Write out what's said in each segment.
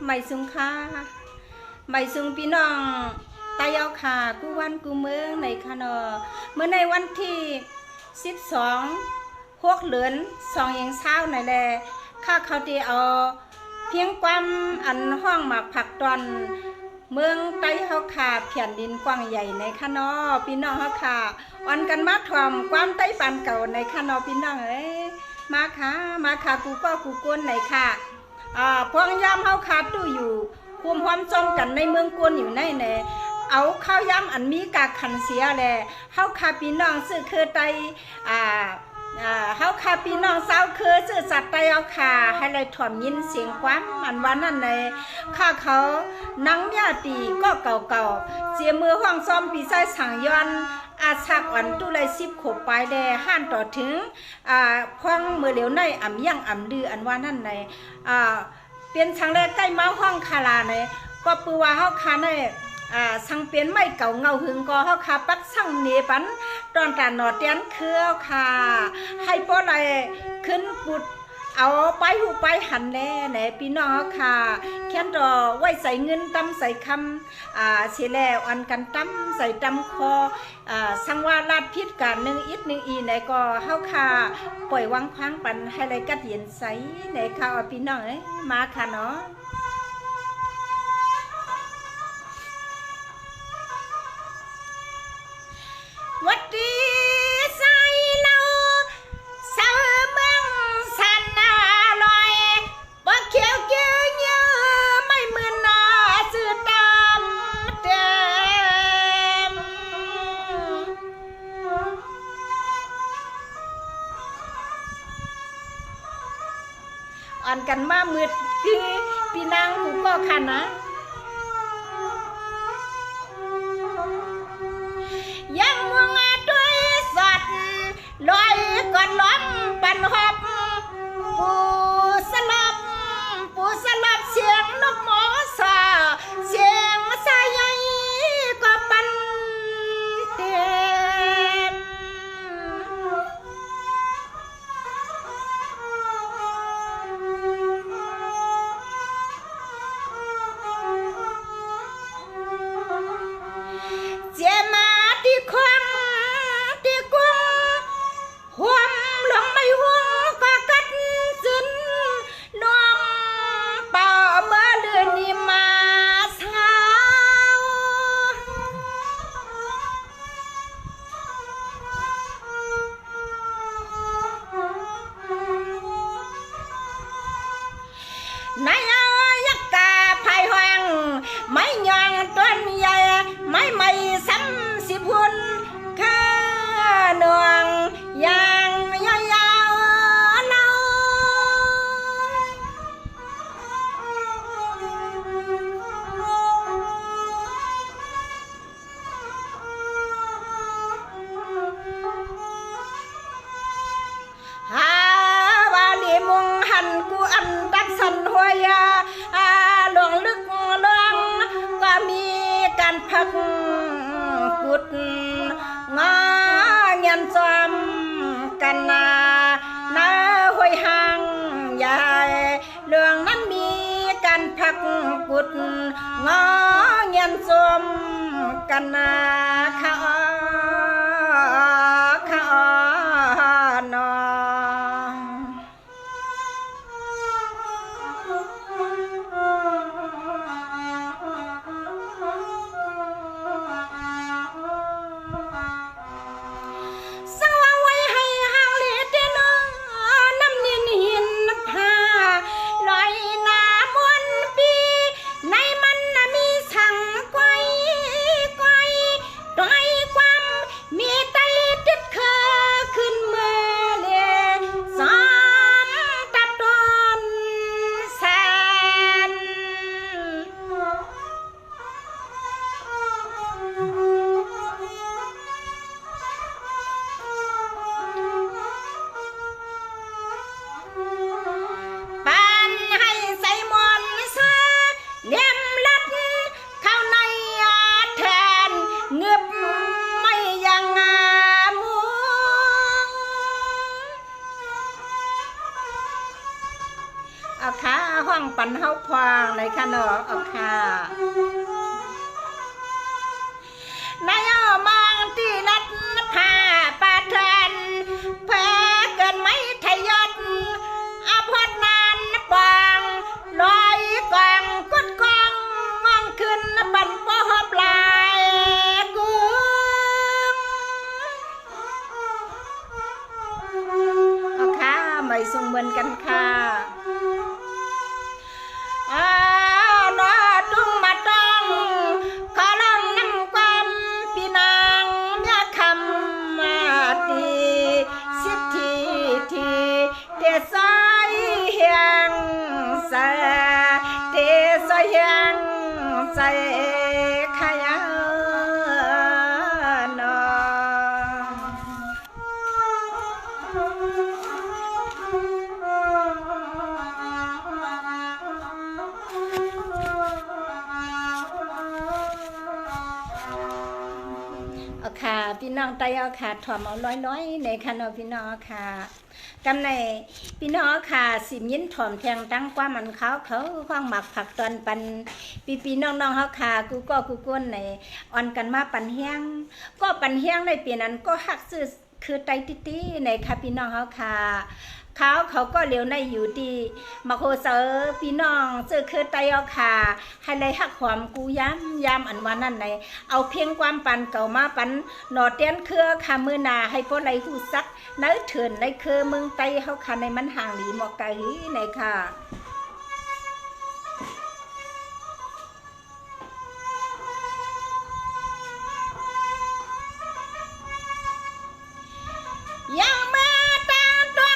ไม่สุงค่าไม่สุงพี่น้องตายเอาค่ะกูวันกูเมืองในคานอเมื่อในวันที่12พวกเหลือน2 ยังเช้าในแลข้าเขาที่เอาเพียงความอันห้องหมักผักตอนเมืองไต้เฮาค่ะแผ่นดินกว้างใหญ่ในคานอพี่น้องเฮาค่ะอ่อนกันมาถ่อมความใต้ปานเก่าในคานอพี่น้องเอ้ยมาค่ะกูก็กูก้นในค่ะพวงยามเฮาขาดตู้อยู่คุมพร้อมจมกันในเมืองกวนอยู่ในแหน่เอาข้าวยำอันมีกากขันเสียแหละเฮาคาพี่น้องซื้อคือไตเฮาคาพี่น้องสาวคือซื้อสัตว์ไตเอาค่ะให้เลยถ่อมยินเสียงความอันวันนั้นเลยข้าเขานังญาติก็เก่าเสียมือห้องซ้อมปีไส้สังย้อนอาชักอ่อนตู้เลย10 ขวบปลายแดห้านต่อถึงพ่องมือเหลียวในอ่ำยังอ่ำดืออันว่านั่นในเป็นทางแรกใกล้มาห้องคาลาในก็ปือว่าเฮาคาในสังเปลี่ยนไม่เก่าเงาหึงก็เฮาคาปักสั่งเนปันตอนการหนอเตียนเครือค่ะให้ป้อไรขึ้นปุดเอาไปหูไปหันแน่ไหนพี่น้องเฮาค่ะแค่นรอไว้ใส่เงินตำใส่คำเสียแล้วอันกันตำใส่ตำคอสังว่าลาดพิษกัน1 อิด 1 อีไหนก็เฮาค่ะปล่อยวางคว้างปันให้ไรกัดเย็นใสไหนค่ะพี่น้องเอ้ยมาค่ะเนาะวัดดีใส่เราสาวเมืองสันนาลอยบ่เขียวเกี้ยวเยอะไม่มือนาสื่อตามเต็มอ่อนกันมามืดคือพี่นางกูก็คันนะยังมองด้วยสัตว์ลอยกอดล้อมปันหอบปูสลับเสียงนกหมอสาเสียงสายใหญ่ก็ปันเต็มเจ้ามาที่ควังที่กุ้งหวมลงไม่หัวก็กัดซึนน้องเป่าเมื่อเดือนนี้มาเช้าในยักษ์กาภายห้องไม่ยองต้นใหญ่ไม่ซ้ำสิพุนข้าหน่วงอย่างยาวๆเราหาวาลีมุงหันกูอันตักสันหัวยาหลวงลึกลงก็มีการพักกุดงาเงียนจอมกันนาห้วยหางใหญ่เรื่องนั้นมีการพักกุดงาเงียนจอมกันนาข้านอก เอาค่ะห้องปันเฮาพองในค่ะเนาะเอาค่ะนายเอามังที่รัดผ้าปาเทินเพื่อเกินไม่ทยศอภรนานปองลอยกองกุดกองมองขึ้นบันปอบลายกูเอาค่ะไม่ส่งเหมือนกันค่ะนอจุงมาต้องขอลองนำความพี่นางเมียคำมาตีสิทธิทีเตสอยเฮียงใส่เตสอยเฮียงใส่ขยานอเอาค่ะพี่น้องไตเอาค่ะถ่อมเอาน้อยๆในค่ะเนาะพี่น้องค่ะกำในพี่น้องค่ะสิมิ้นถ่อมแทงตั้งกว่ามันเขาห้องหมักผักตอนปันปีน้องๆเขาค่ะกูก้นในอ่อนกันมาปันแห้งก็ปันแห้งในปีนั้นก็หักซื้อคือไตติในค่ะพี่น้องเขาค่ะเขาก็เลี้ยวในอยู่ดีมาโคเซอร์พี่น้องเจอคือไตเอาค่ะให้เลยหักความกูย้ำอันวันนั้นในเอาเพียงความปันเก่ามาปันหนอเตียนเครือค่ะมือนาให้พวกไรหูซักนื้อเถื่อนในคือเมืองไตเขาค่ะในมันห่างหลีหมอกไก่ในค่ะยังมาตามตัว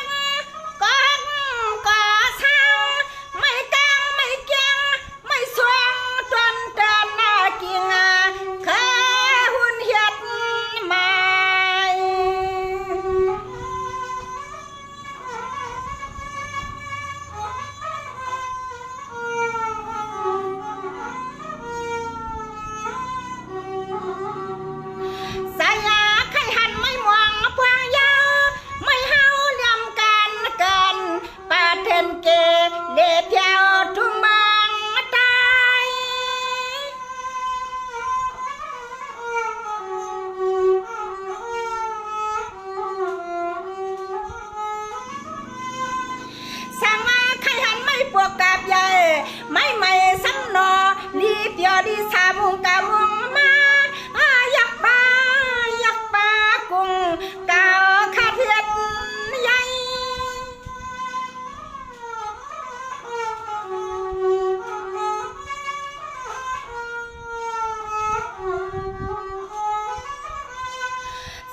ก็ช่างไม่กังไม่เกียงไม่สวงจนเดินหน้ากิ่งเคยหุ่นเหียดมาสายาใครหันไม่มองพวงยาวไม่เฮาเลี่ยมกันเกินปาเทนเกเล็บยาวทุ่งบางตายสั่งมาใครหันไม่ปวกกับใหญ่ไม่ซ้ำนอรีบยอดีสามุงกามุงมาอยากปากุ้งเก่าขาเทียนใหญ่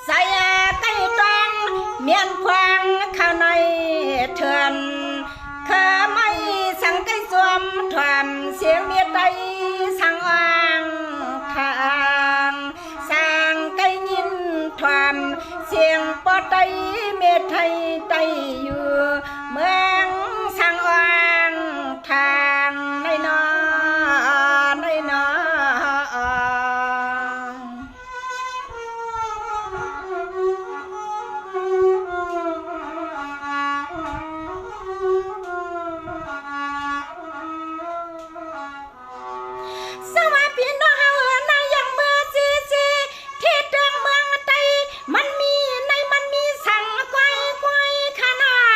ใส่ไก่ตองเมียนควางข้าวในเถื่อนเคยไม่สั่งไก่สวมถวมเสียงเมียไตสั่งอ่างทางสั่งไก่ยินถวมเสียงปอไตเมียไทยไตอยู่เมืองสั่งอ่างทางในนอสวัสดีน้องเฮานายังเมื่อซีที่เตืองเมืองไตมันมีสั่งก้อยขนาด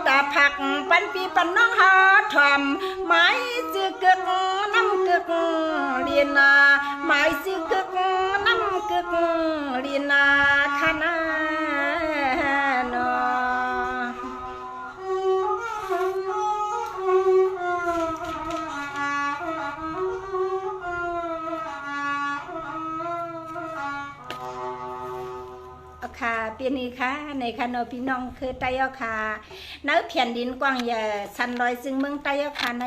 ตาผักปันปีปันน้องหาทอมไม้จือกึกน้ำกึกเลียนาไม้จือกึกน้ำกึกเลียนาคณะนอค่ะเปียนี้ค่ะในคณะพี่น้องคือไตเอาค่ะเนื้อแผ่นดินกว้างใหญ่สันลอยซึ่งเมืองไตเอาค่ะใน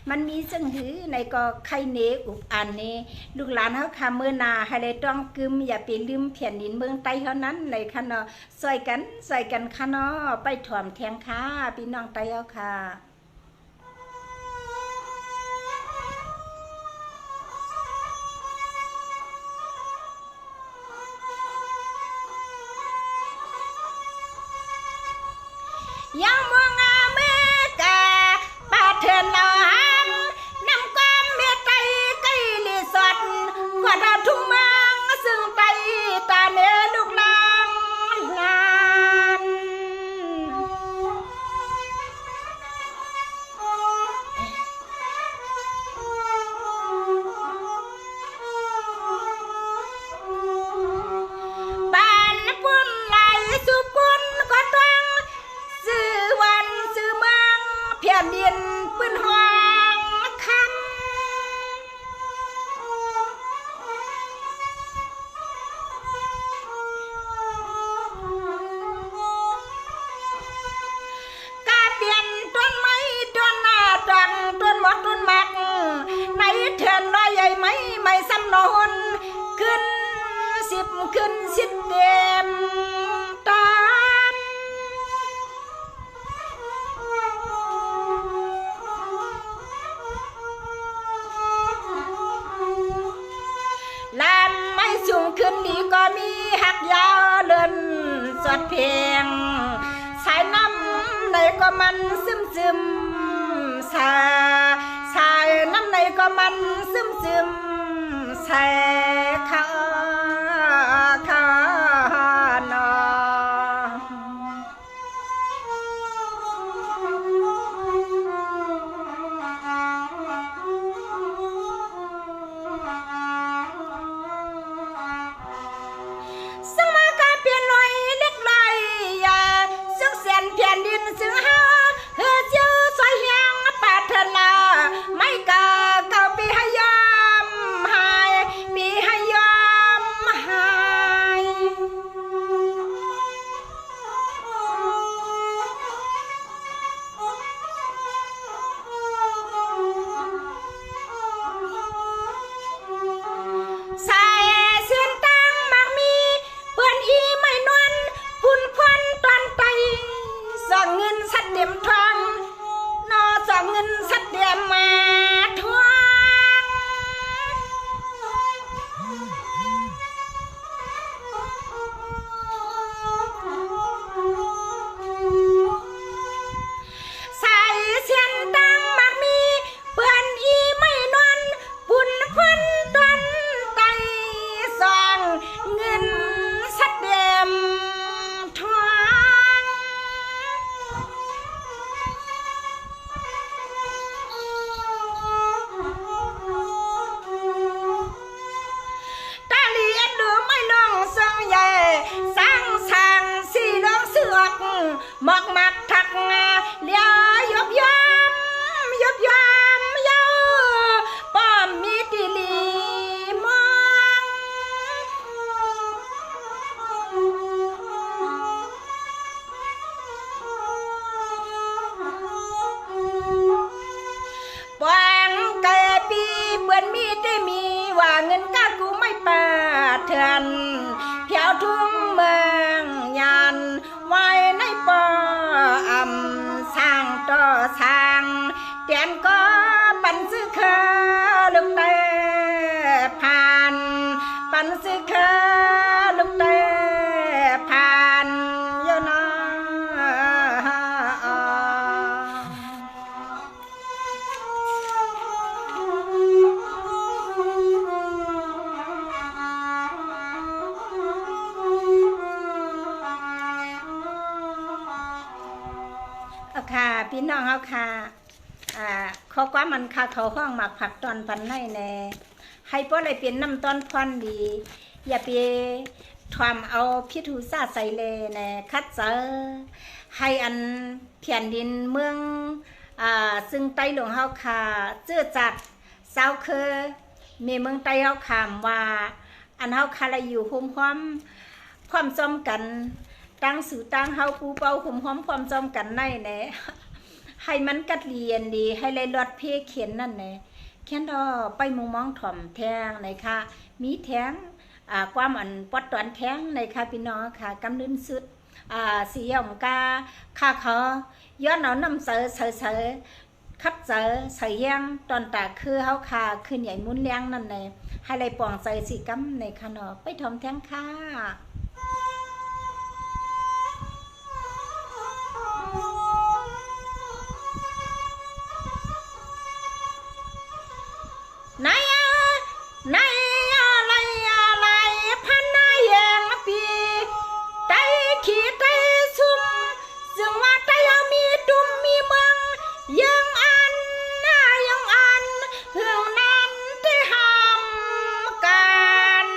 มันมีซึ่งหือในก็ไข่เนอุบอันนี้ลูกหลานเฮาค่ะมื้อหน้าให้ได้ต้องกึมอย่าไปลืมแผ่นดินเมืองไตเท่านั้นในคณะช่วยกันค่ะเนาะไปถ่วมแทงค่ะพี่น้องไตเอาค่ะยังมองอาเมกาปาเถินเอาหันนำความเมตไตใกล้ลิสดกว่าดาวทุ่งเมืองซึ่งไตตาเนื้อลูกนางงานบ้านปุ่นไหลสุกุลก็ต้องซื้อวันซื้อเมืองเพียนดินปืนหองคำกาเปลี่ยนต้นไม้ต้นหน้าตังต้นหมดต้นมักในเถื่อนน้อยใหญ่ไม่ซ้ำนนขึ้นสิบเต็มตามลำไม่สูงขึ้นดีก็มีหักยาวเดินสดเพียงสายน้ำในก็มันซึมสายน้ำในก็มันซึมใส่ข้านอสมาการเปลี่ยนหน่อยเล็กน้อยอย่าซึ่งเสียนแผ่นดินซึ่งเฮาเฮือจิ้วซอยแหงปาเถนาไม่กาเก่าปีให้ยอมหายปีให้ยอมหายใส่เสียนตังมักมีเพื่อนอีไม่นวลพุ่นควันตอนไตส่องเงินสัดเต็มทองนอส่องเงินสัดเต็มมาทวงใส่เสียนตังมักมีเพื่อนอีไม่นวลพุ่นควันตอนไตส่องเงินสัดเต็มทวงตาลีอันดูไม่ลงทรงใหญ่สร้างสีลงเสือกหมอกมักทักเลี้ยยบยามเย้าป้อมมีติลีมองปางไก่ปีเปื่อนมีได้มีว่าเงินก้ากูไม่ปาเถื่อนเพียวทุ่งเมืองยันไว้ในปออำสร้างต่อสร้างเตียนก็ปันซื้อเคอลูกเตะผ่านปันซื้อเคอลูกเตะผ่านเยอะนะ เอาค่ะพี่น้องเอาค่ะข้อความมันค่ะเขาห้องหมักผักตอนปันให้แน่ให้ป้ออะไรเป็นน้ำต้นพรดีอย่าไปทำเอาพิถุซาใส่เลยแน่คัดเจอให้อันเพียนดินเมืองซึ่งใต้หลวงเฮาค่ะเจื้อจัดเศร้าคือมีเมืองใต้เฮาขามว่าอันเฮาคาละอยู่คุ้มความจอมกันตั้งสื่อตั้งเฮาปูเป้าคุ้มความจอมกันในแน่ให้มันกัดเรียนดีให้เลยลดเพเขียนนั่นแน่แค่ดอไปมุงมองถ่อมแทงในค่ะมีแทงความอันปอดตอนแทงในค่ะพี่น้องค่ะกำนึนสุดสีหยงกาค่ะเขาย้อนเอาน้ำเสอคัดเจอใส่ย่างตอนตาคือเฮาค่ะคือใหญ่มุนเลี้ยงนั่นแน่ให้เลยป่องใส่สีกำในค่ะเนาะไปถ่อมแทงค่ะนายอะไรพันนายแยงปีไตขี้ไตซุ่มจึงว่าไตเอามีดุมมีเมืองยังอันเฮืองนั้นที่ห้ามกัน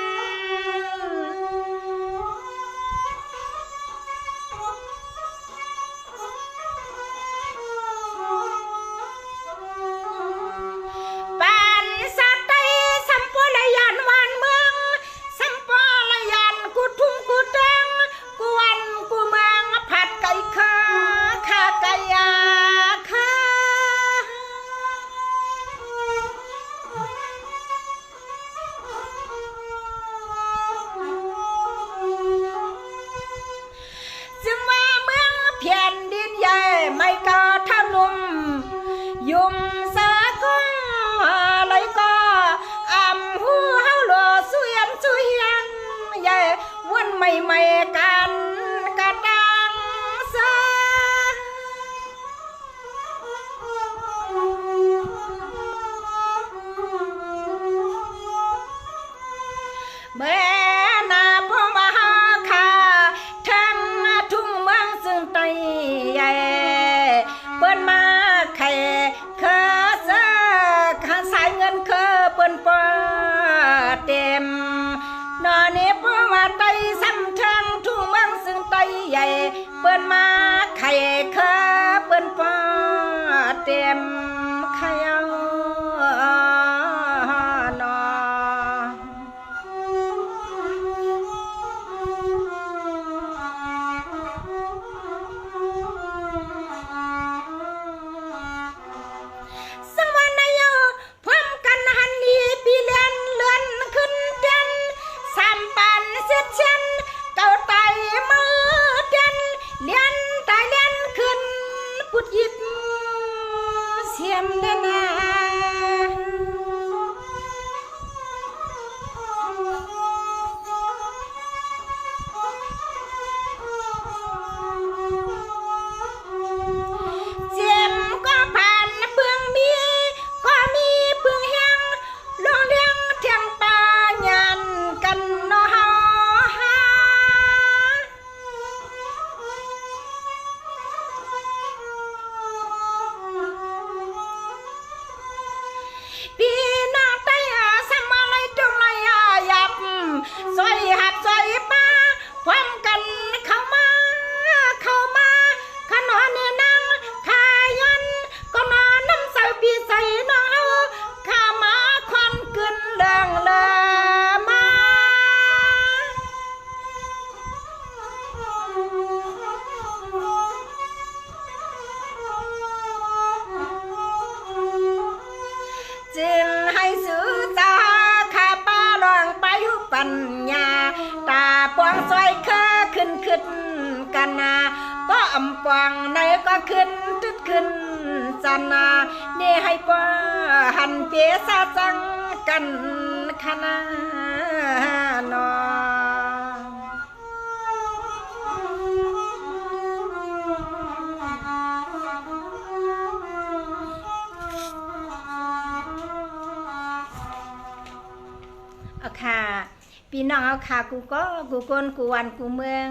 ยุ่มสะก็อะไรก็หูเฮาหล่อสุยงใหญ่วันใหม่กันกระดังซะเมื่อนาพ่อมาค่ะทั้งทุ่งเมืองซึ่งไตใหญ่เปิ้นมาไข่สายเงินเคอเปิ้นปอเต็มนอนี้เพราะว่าไตซ้ำทางทุ่งเมืองซึ่งไตใหญ่เปิ้นมาไข่เคอเปิ้นปอเต็มไข่เอานอเสียมเดนาเสียมก็ผ่านเบื้องมีก็มีเบื้องแห้งลองเลี้ยงเทียงปายันกันเนาะซอยหับซอยป้าความกันเข้ามาขนอนเนี่ยนั่งขายันก็นอนน้ำใส่ปีใส่น้องข้ามาควันกึนเรื่องเลยมาจึงให้ซื้อตาข้าป้าลองไปปัญญาตาปวงซอยเคอขึ้นกันนาก็อำปวงในก็ขึ้นจันนานี่ให้ป้าหันเปียซาจังกันขนาดค่ะพี่น้องเอาค่ะกูคนกูวันกูเมือง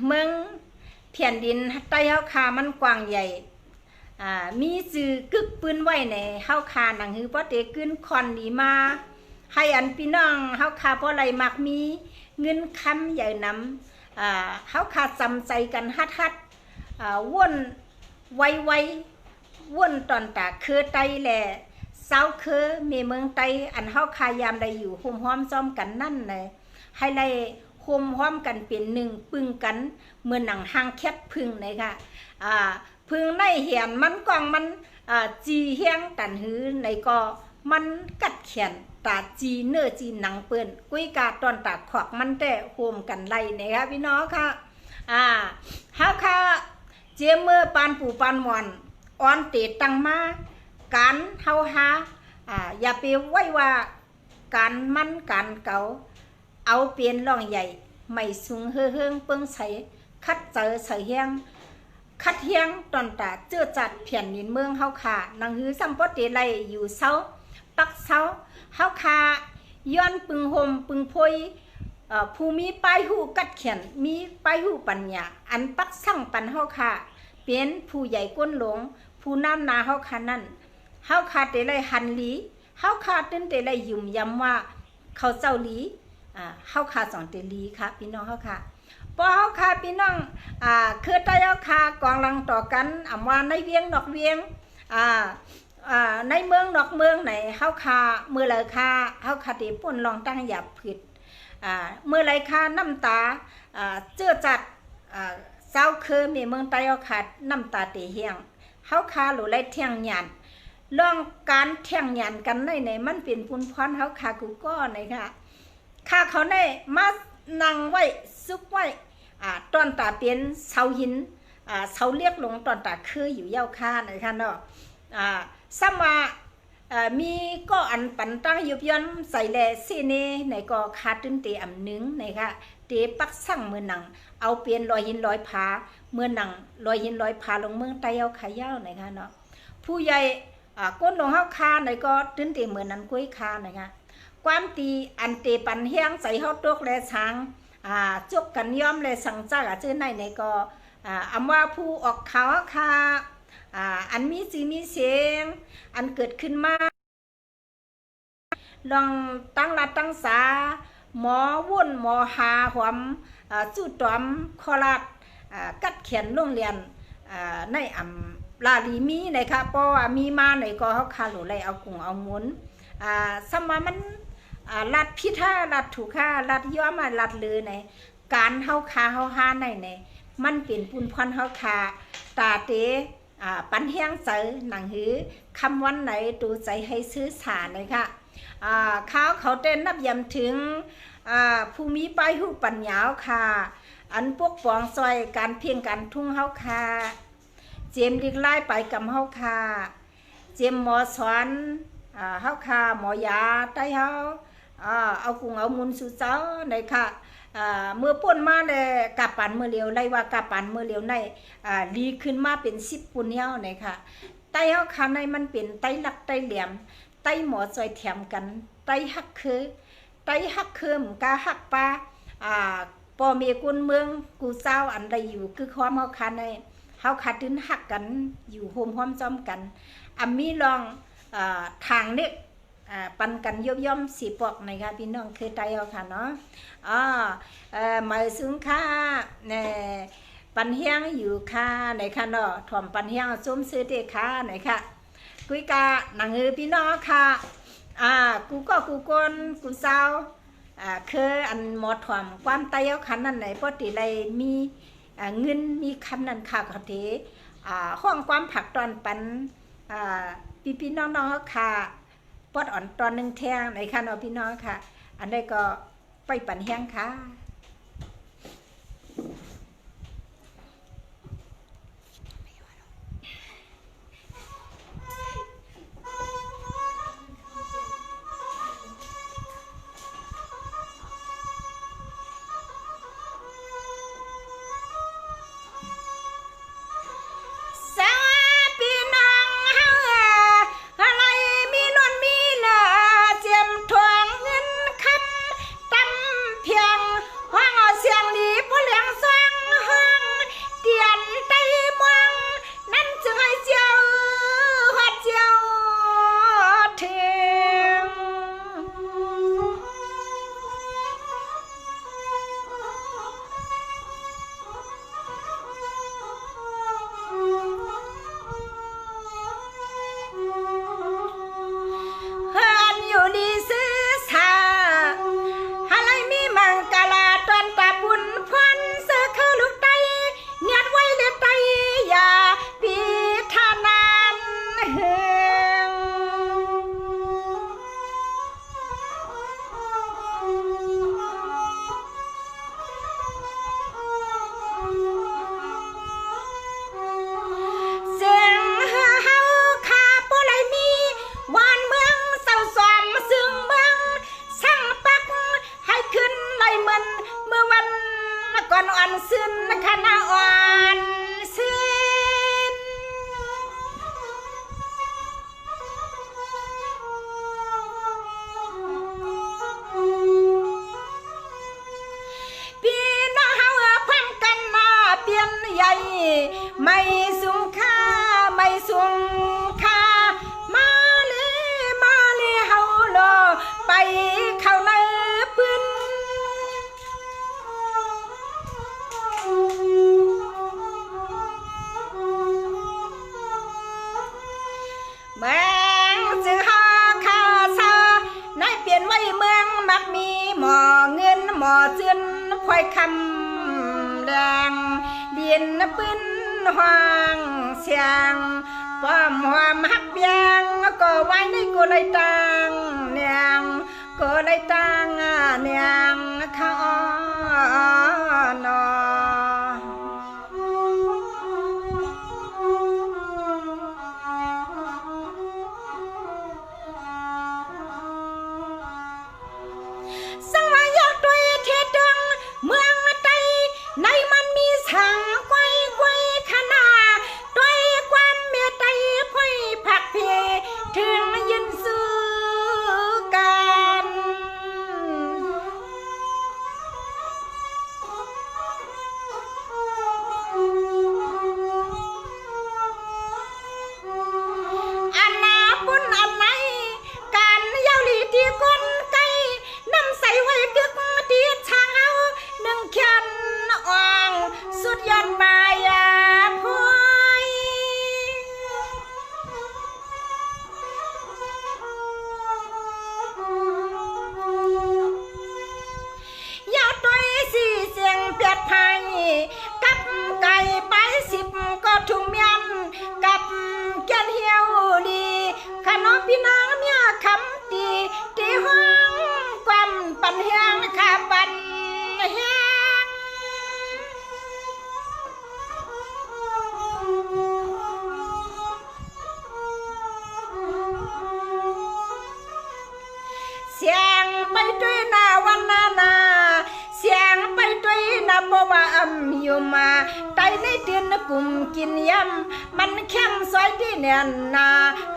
เมืองเพี ผ่นดินใต้เฮาคามันกว้างใหญ่มีจื่อกึกปืนไว้ในเฮาคาหนังหือบ่เตกึ้นคอนดีมาให้อันพี่น้องเฮาคาบ่ไหลมักมีเงินคำใหญ่นำเฮาคาจำใจกันฮัดวนไววนตอนตาคือไตแหละเศร้าคือมีเมืองไตอันเฮาคายามได้อยู่หุมห้อมซ้อมกันนั่นเลยให้ได้หุมห้อมกันเป็นหนึ่งปึงกันเหมือนหนังหางแคบพึ่งเลยค่ะพึ่งในเหียนมันกองมันจีเฮียงตันหือในก็มันกัดแขนตาจีเนื้อจีหนังเปื้อนกุ้ยกาตอนตาขอกมันแต่โฮมกันไล่นะคะพี่น้องค่ะเฮาค่ะเจเมื่อปานปู่ปานมอนอ่อนเตตังมาการเฮาหาอย่าไปไว้ว่าการมันการเก่าเอาเปลี่ยนร่องใหญ่ไม่สูงเฮืองเปิ้งใสคัดเจอใส่เฮียงคัดเฮียงตอนตาเจือจัดแผ่นดินเมืองเฮาค่ะนังหือซัมปอเตไลอยู่เซาปักเซาเฮาค่ะย้อนปึงห่มปึงพยผู้มีปลายหูกัดเขียนมีปลายหูปัญญาอันปักสั่งปันเฮาค่ะเป็นผู้ใหญ่ก้นหลงผู้น้ำนาเฮาค่ะนั่นเฮาค่ะเตไลหันหลีเฮาค่ะตึ้นเตไลยุ่มย้ำว่าเขาเจ้าหลีเฮาค่ะสอนเตลีค่ะพี่น้องเฮาค่ะพอเฮาค่ะพี่น้องคือใต้เฮาค่ะกองลังต่อกันว่าในเวียงนอกเวียงในเมืองนอกเมืองไหนเฮาค่ะเมื่อไรค่ะเฮาค่ะเตป่นลองตั้งหยับผิดเมื่อไรค่ะน้ำตาเจือจัดเจ้าคือมีเมืองใต้เฮาค่ะน้ำตาเตเฮียงเฮาค่ะหรือไรเที่ยงหยันลองการเที่ยงหยันกันในมันเป็นปุนพรเฮาค่ะกูก็ไหนค่ะข้าเขาได้มานั่งไว้ซุกไว้ตอนตาเป็นเสาหินเสาเรียกลงตอนตาคืออยู่เย้าค่าไหนค่ะเนาะซ้ำว่ามีก็อันปันตั้งยุบย้อนใส่แลซีเนในก็คาตึ้นเตอำนึงในค่ะเตปักสั่งมือหนังเอาเปลี่ยนลอยหินลอยผาเมื่อหนังลอยหินลอยผาลงเมืองไตเอาขายาวไหนค่ะเนาะผู้ใหญ่ก้นลงเฮาคาไหนก็ตึ้นเตเหมือนนั้นกุ้ยคาไหนค่ะความตีอันเตปันเฮียงใส่เฮาตกแลช้างจกกันย่อมแลสังจักชื่อในก็อำว่าผู้ออกขาวค่ะอันมีสีมีเสียงอันเกิดขึ้นมาลองตั้งรัดตั้งสาหมอวุ่นหมอหาหวมจู่ตอมคอรัดกัดเขียนโรงเรียนในลาลีมีในค่ะเพราะว่ามีมาในก็เขาคาหลุเลยเอากุ้งเอาหมุนสมามันลัดพิธาลัดถูกค่าลัดย้อมลัดเลยในการเฮาคาเฮาหาในมันเป็นปุนพรเฮาคาตาเตปันเฮียงเจอหนังหือคำวันไหนตูใจให้ซื้อสารเลยค่ะเขาเต้นนับยำถึงภูมิปลายหูปัญญาค่ะอันพวกปองซอยการเพียงการทุ่งเฮาค่ะเจมดิกไล่ไปกับเฮาค่ะเจมหมอสอนเฮาค่ะหมอยาใต้เฮาเอากุ้งเอามุนสู่เจ้าในค่ะเมื่อป่นมาเลยกาปันเมื่อเลียวไล่ว่ากาปันเมื่อเลียวในลีขึ้นมาเป็น10 ปุ่นเย้าในค่ะไต้เฮาค่ะในมันเป็นไต้หลักไต้เหลี่ยมไต้หมอจอยแถมกันไต้ฮักคือไต้ฮักคือมกาฮักปลาปอเมกุนเมืองกูเจ้าอันใดอยู่คือความเฮาค่ะในเฮาค่ะตึ้นฮักกันอยู่โฮมห้อมจอมกันมีลองทางเล็กปันกันย่อมสีปอกในค่ะพี่น้องคือไตเอาค่ะเนาะหมายถึงค่ะเนี่ยปันเฮียงอยู่ค่ะในค่ะเนาะถ่อมปันเฮียงส้มซื้อเด็กค่ะในค่ะกุยกาหนังพี่น้องค่ะกูก็กูกนกูเศร้าคืออันหมดถ่อมความไตเอาคันนั่นไหนปกติเลยมีเงินมีคำนั้นค่ะเขาเทห้องความผักตอนปันพี่น้องๆค่ะปอดอ่อนตอนหนึ่งแทงในค่ะเนาะพี่น้องค่ะอันใดก็ไปปั่นแห้งค่ะ ห สูงค่าไม่สูงค่ามาเลยเฮาโลไปเข้าในปืนแมงจึงหาค่าซาในเปลี่ยนไว้เมืองมักมีหมอเงินหมอเจือนควายคำแดงเดียนปืนห่างเสียงป้อมหอมฮักเบียงก็ไว้ในกูเลยตังเนียงกูเลยตังเนียงข้านอสังวายกด้วยเทดังเมืองไตในมันมีสังไกวขนาด้วยความเมตตาพ่อยผักเพถึงยินซื้อกันอันนาปุ่นอันไหนการเย้าหลีที่ก้นไก่น้ำใสไว้กึกตีช้างเอาหนึ่งแขนอ่างสุดยอดมายาพอยยาตัวสีเสียงเปียดไผ่กับไก่ไป10ก็ทุ่งเมียนกับแกนเหี่ยวดีขนมพี่นางเมียคำตีตีห้องความปันเฮียงข้าปันเฮียงเสียงไปด้วยนาวันนาเสียงไปด้วยนาโมว่าอยู่มาไตในเดือนกลุ่มกินยำมันเข้มซอยที่เนียนนา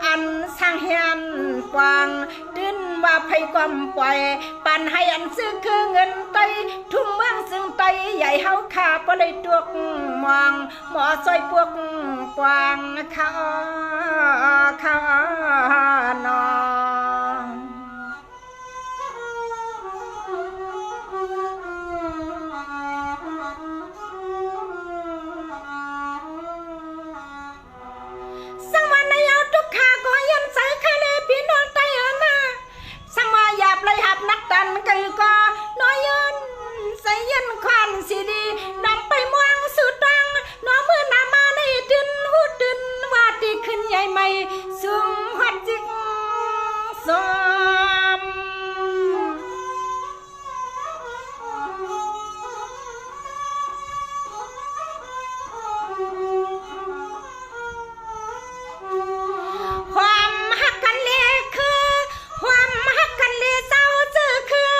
อันสร้างเฮียนกวางดืนว่าไผความปล่อยปันให้อันซื้อคือเงินไตทุ่งเมืองซึ่งไตใหญ่เฮาขาบ่ได้ตวกมองหมอซอยพวกกวางข้านอสังวานายเอาทุกขาก็ยันใส่คาเลพี่น้องไตนะสังวาหยาบเลยหับนักดันก็น้อยยืนใส่ยันควันสีดีนำไปมวงสุดดังน้อมือนามาในดินหูดินว่าดีขึ้นใหญ่ใหม่สูงหัดจิกสมความฮักกันเลคือความฮักกันเลเศร้าเจอคือ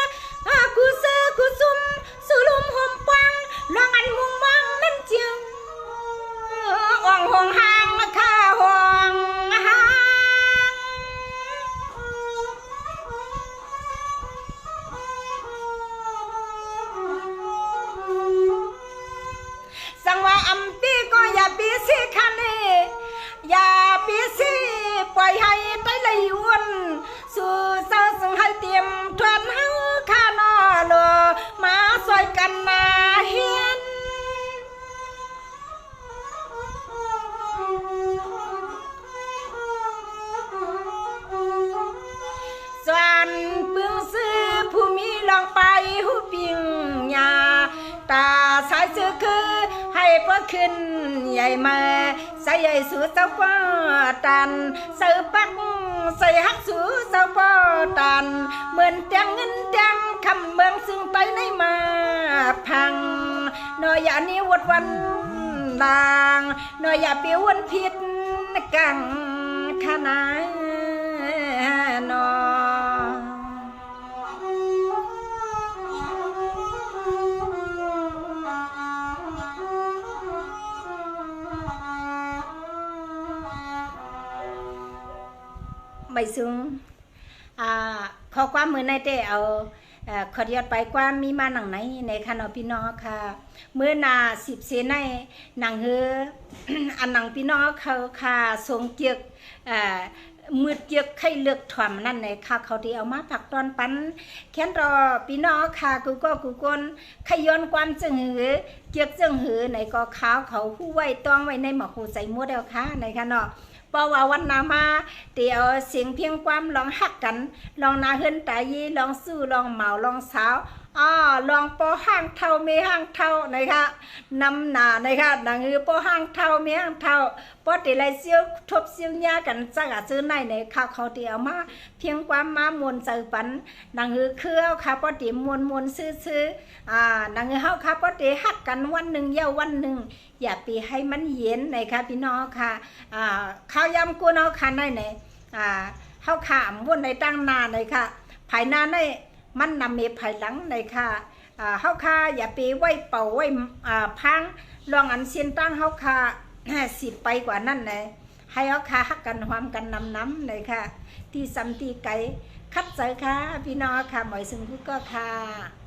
กูซื้อกูซุ่มสู่ลุมห่มปังลองอันมุงมังนั่นจึงอ่องห่วงห่างข้าห่วงห่างสังว่าอัมปีก็อย่าปีสิคันนี้อย่าปีสิปล่อยให้ไตเลยวนสู่เศร้าซึ่งให้เตรียมทวนเฮาข้านอโลมาซอยกันนาเฮียนส่วนปึงซื้อผู้มีลองไปหูปิงยาตาสายซื้อคือให้เพื่อขึ้นใหญ่มาใส่ใหญ่สู่เจ้าป้อตันใส่ปักใส่ฮักสู่เจ้าป้อตันเหมือนแตงเงินแตงคำเมืองซึ่งไปในมาพังน้อยอย่านี้วัดวันดางน้อยอย่าเปียววันผิดกังขนาดนอ ใบซึ้งข้อความมือในเตเอา ขอเดียดไปกว่ามีมาหนังไหนในค่ะเนาะพี่น้องค่ะเมื่อนา10เซนในหนังเฮอ อันหนังพี่น้องเขาค่ะทรงเกียกมืดเกียกไข่เลือกถ่วมนั่นในค่ะเขาที่เอามาผักตอนปันแค้นรอพี่น้องค่ะกูกนขย้อนความจึงหือเกียกจึงหือในก็ขาวเขาผู้ไว้ต้องไว้ในหมอกหูใจมัวเดียวค่ะในค่ะเนาะเพราะว่าวันนามาเดี๋ยวเสียงเพียงความลองหักกันลองนาเฮินตายีลองสู้ลองเหมาลองสาวลองปอห้างเท่าเมห้างเท่านะคะนำหนานะคะหนังปอห้างเท่าเมห้างเท่าปอติไรเซียวทบเซียวญากันจักซื้อในข้าวเขาเดียวมาเพียงความมามวลใจปันหนังเครือค่ะปอติมวลซื้อหนังเฮาค่ะปอติหักกันวันหนึ่งเย้าวันหนึ่งอย่าไปให้มันเย็นนะคะพี่น้องค่ะข้าวยำกูเนาะค่ะในเฮาขามวนในตั้งนาเลยค่ะภายหน้าในมันนำเมภายหลังเลยค่ะเฮาค่ะอย่าไปไว้เป่าไว้พังลองอันเสียนตั้งเฮาค่ะสิไปกว่านั่นเลยให้เฮาค่ะฮักกันหอมกันน้ำเลยค่ะที่ซ้ำที่ไกลคัดเจอค่ะพี่น้องค่ะหมอยซึ่งผู้ก็ค่ะ